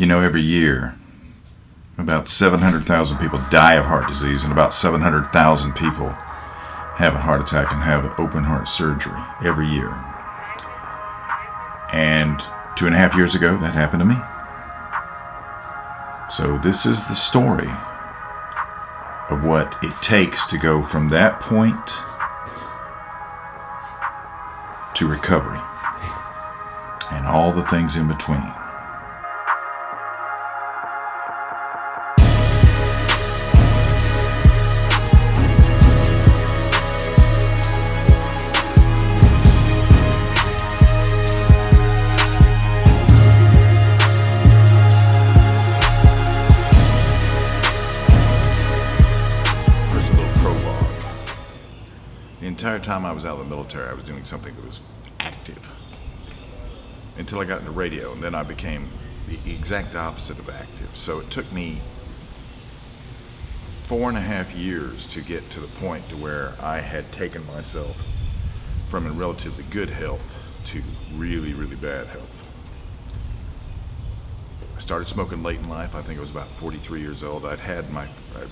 Every year, about 700,000 people die of heart disease, and about 700,000 people have a heart attack and have open heart surgery every year. And 2.5 years ago, that happened to me. So this is the story of what it takes to go from that point to recovery and all the things in between. The entire time I was out of the military, I was doing something that was active until I got into radio, and then I became the exact opposite of active. So it took me 4.5 years to get to the point to where I had taken myself from a relatively good health to really, really bad health. I started smoking late in life. I think I was about 43 years old. I'd had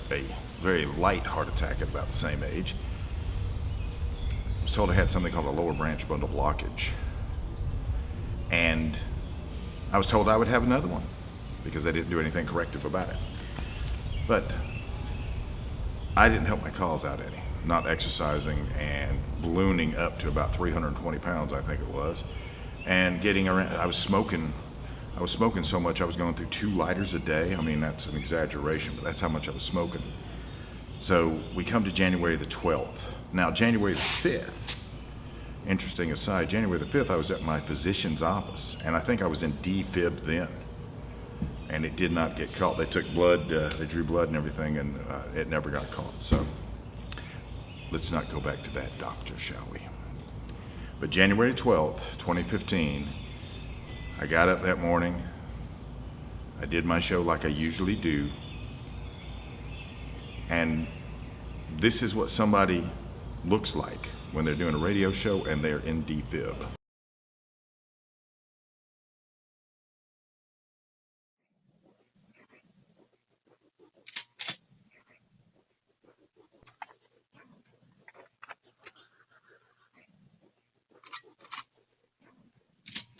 a very light heart attack at about the same age. I was told I had something called a lower branch bundle blockage, and I was told I would have another one because they didn't do anything corrective about it. But I didn't help my cause out any, not exercising and ballooning up to about 320 pounds, I think it was, and getting around. I was smoking so much I was going through 2 lighters a day. I mean, that's an exaggeration, but that's how much I was smoking. So we come to January the 12th. Now, January the 5th, interesting aside, January the 5th, I was at my physician's office, and I think I was in defib then, and it did not get caught. They took blood, they drew blood and everything, and it never got caught. So let's not go back to that doctor, shall we? But January 12th, 2015, I got up that morning. I did my show like I usually do, and this is what somebody looks like when they're doing a radio show and they're in defib.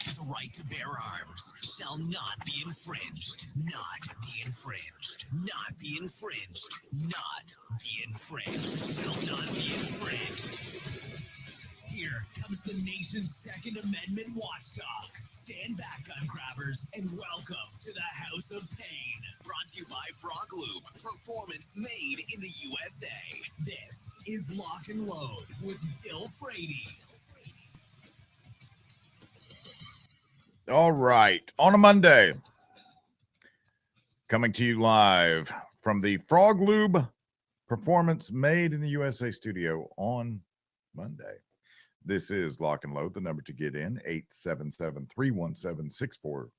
The right to bear arms shall not be infringed. Not be infringed. Not be infringed. Not be infringed. Shall not be infringed. Here comes the nation's Second Amendment watchdog. Stand back, gun grabbers, and welcome to the House of Pain. Brought to you by Frog Loop. Performance made in the USA. This is Lock and Load with Bill Frady. All right, on a Monday, coming to you live from the Frog Lube Performance Made in the USA studio on Monday. This is Lock and Load, the number to get in, 877-317-6432.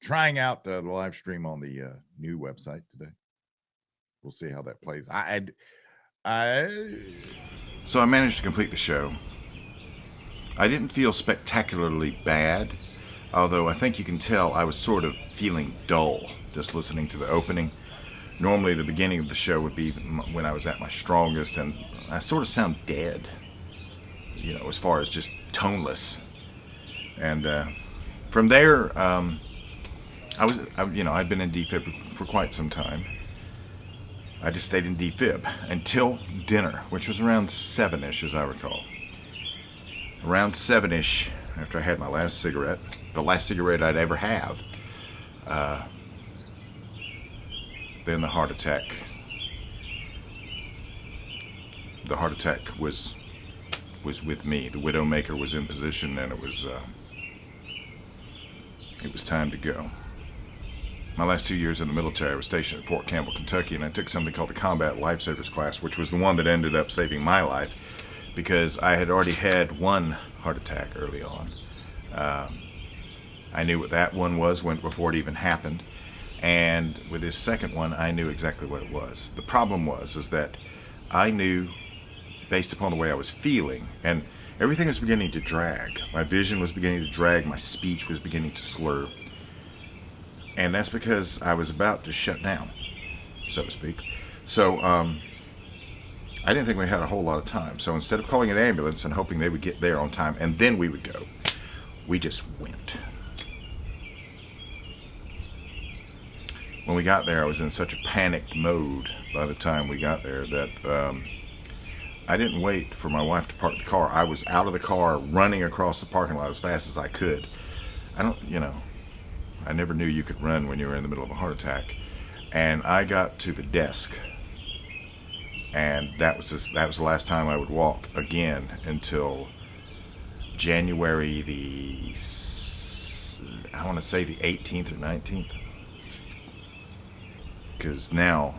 Trying out the live stream on the new website today. We'll see how that plays. So I managed to complete the show. I didn't feel spectacularly bad, although I think you can tell I was sort of feeling dull just listening to the opening. Normally the beginning of the show would be when I was at my strongest, and I sort of sound dead, as far as just toneless. And from there, I'd been in defib for quite some time. I just stayed in defib until dinner, which was around 7-ish, as I recall. Around 7-ish, after I had my last cigarette, the last cigarette I'd ever have, then the heart attack was with me. The Widowmaker was in position, and it was time to go. My last 2 years in the military, I was stationed at Fort Campbell, Kentucky, and I took something called the Combat Lifesavers class, which was the one that ended up saving my life, because I had already had one heart attack early on. I knew what that one was before it even happened, and with this second one, I knew exactly what it was. The problem is that I knew, based upon the way I was feeling, and everything was beginning to drag. My vision was beginning to drag. My speech was beginning to slur. And that's because I was about to shut down, so to speak. So I didn't think we had a whole lot of time. So instead of calling an ambulance and hoping they would get there on time and then we would go, we just went. When we got there, I was in such a panicked mode by the time we got there that I didn't wait for my wife to park the car. I was out of the car running across the parking lot as fast as I could. I never knew you could run when you were in the middle of a heart attack. And I got to the desk, and that was the last time I would walk again until January I want to say the 18th or 19th. Because now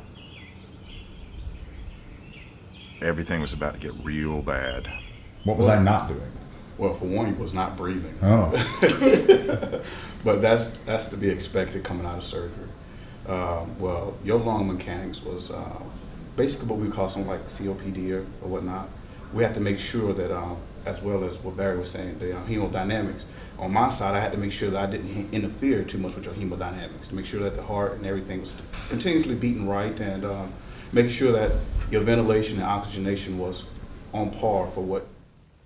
everything was about to get real bad. What was I not doing? Well, for one, he was not breathing. Oh. But that's to be expected coming out of surgery. Well, your lung mechanics was basically what we call something like COPD or whatnot. We had to make sure that, as well as what Barry was saying, the hemodynamics. On my side, I had to make sure that I didn't interfere too much with your hemodynamics, to make sure that the heart and everything was continuously beating right, and making sure that your ventilation and oxygenation was on par for what.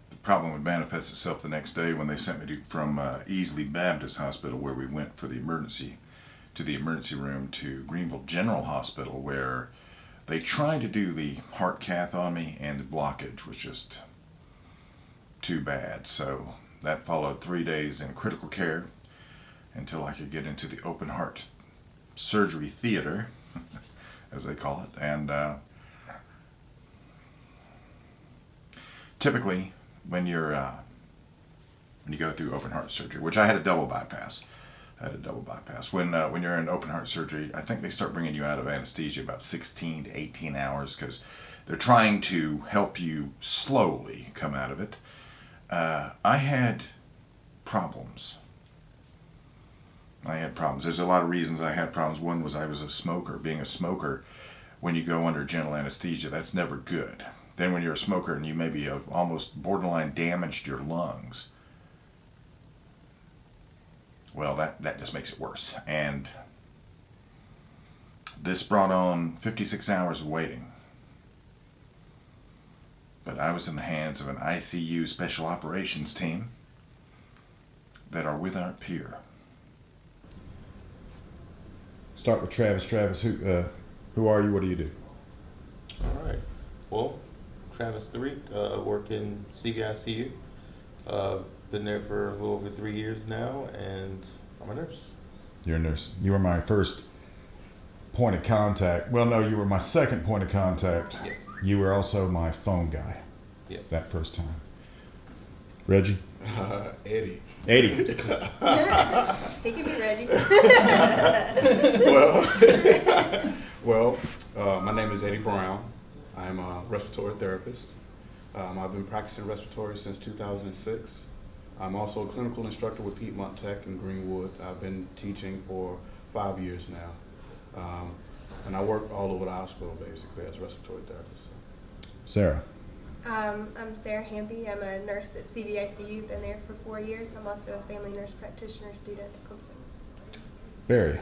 The problem would manifest itself the next day when they sent me from Easley Baptist Hospital, where we went for the emergency room, to Greenville General Hospital, where they tried to do the heart cath on me, and the blockage was just too bad. So that followed 3 days in critical care until I could get into the open heart surgery theater, as they call it. And typically, when you go through open heart surgery, which I had a double bypass. When you're in open heart surgery, I think they start bringing you out of anesthesia about 16 to 18 hours because they're trying to help you slowly come out of it. I had problems. There's a lot of reasons I had problems. One was I was a smoker. Being a smoker, when you go under general anesthesia, that's never good. Then when you're a smoker and you maybe have almost borderline damaged your lungs, well, that just makes it worse. And this brought on 56 hours of waiting. But I was in the hands of an ICU special operations team that are without peer. Start with Travis. Travis, who are you? What do you do? All right. Well, Travis Threet, work in CVICU. Been there for a little over 3 years now, and I'm a nurse. You're a nurse. You were my first point of contact. Well, no, you were my second point of contact. Yes. You were also my phone guy. Yep. That first time. Reggie? Eddie. Eddie. He can be Reggie. My name is Eddie Brown. I'm a respiratory therapist. I've been practicing respiratory since 2006. I'm also a clinical instructor with Piedmont Tech in Greenwood. I've been teaching for 5 years now. And I work all over the hospital basically as a respiratory therapist. Sarah? I'm Sarah Hamby. I'm a nurse at CVICU. Been there for 4 years. I'm also a family nurse practitioner student at Clemson. Barry?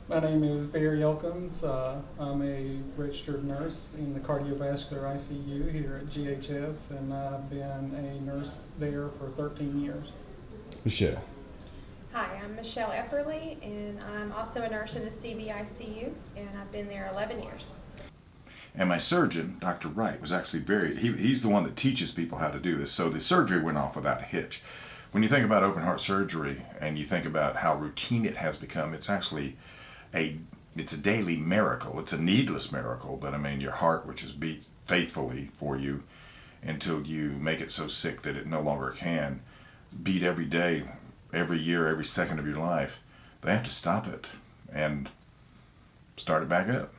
My name is Barry Elkins. I'm a registered nurse in the Cardio Vascular ICU here at GHS, and I've been a nurse there for 13 years. Michelle? Hi, I'm Michelle Epperly, and I'm also a nurse in the CVICU, and I've been there 11 years. And my surgeon, Dr. Wright, was actually he's the one that teaches people how to do this. So the surgery went off without a hitch. When you think about open heart surgery and you think about how routine it has become, it's actually it's a daily miracle. It's a needless miracle, but I mean your heart, which is beat faithfully for you until you make it so sick that it no longer can beat every day, every year, every second of your life, they have to stop it and start it back up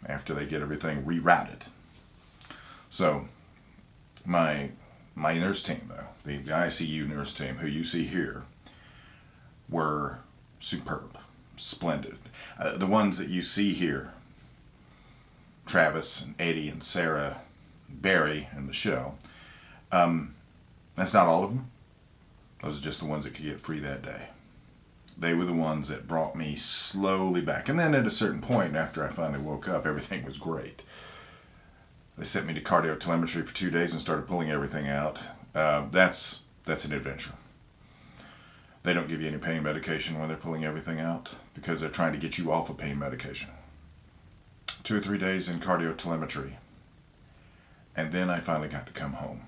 after they get everything rerouted. So my nurse team, though, the ICU nurse team, who you see here, were superb, splendid. The ones that you see here, Travis and Eddie and Sarah, Barry and Michelle, That's not all of them. Those are just the ones that could get free that day. They were the ones that brought me slowly back. And then at a certain point, after I finally woke up, everything was great. They sent me to cardio telemetry for 2 days and started pulling everything out. That's an adventure. They don't give you any pain medication when they're pulling everything out because they're trying to get you off of pain medication. 2 or 3 days in cardio telemetry. And then I finally got to come home.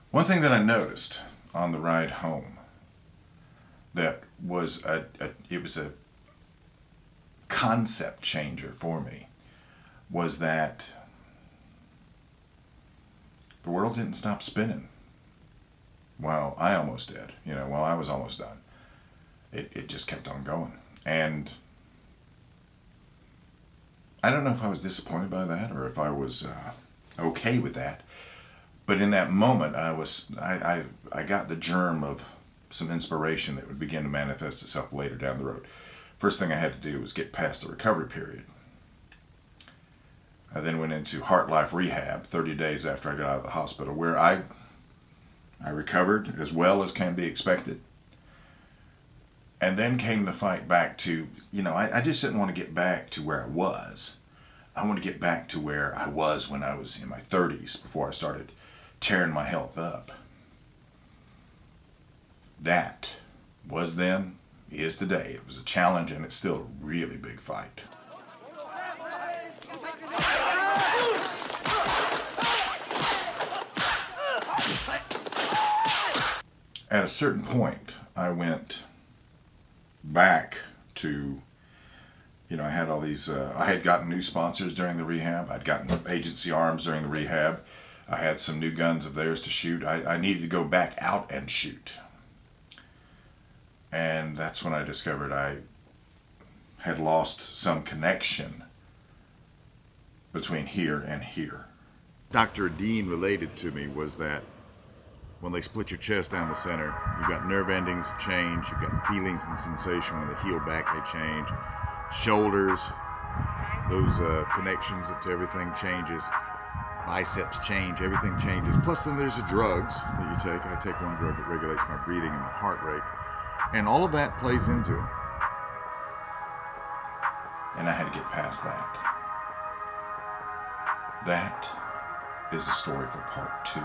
One thing that I noticed on the ride home that was a concept changer for me was that the world didn't stop spinning while I almost did, while I was almost done. It just kept on going. And I don't know if I was disappointed by that or if I was okay with that. But in that moment, I got the germ of some inspiration that would begin to manifest itself later down the road. First thing I had to do was get past the recovery period. I then went into Heart Life Rehab 30 days after I got out of the hospital, where I recovered as well as can be expected. And then came the fight back to, I just didn't want to get back to where I was. I want to get back to where I was when I was in my 30s before I started tearing my health up. That was then, is today. It was a challenge and it's still a really big fight. At a certain point, I went back to, I had all these, I had gotten new sponsors during the rehab. I'd gotten agency arms during the rehab. I had some new guns of theirs to shoot. I needed to go back out and shoot. And that's when I discovered I had lost some connection between here and here. Dr. Dean related to me was that when they split your chest down the center, you've got nerve endings that change, you've got feelings and sensation when they heal back, they change. Shoulders, those connections to everything changes. Biceps change, everything changes. Plus then there's the drugs that you take. I take one drug that regulates my breathing and my heart rate. And all of that plays into it. And I had to get past that. That is the story for part 2.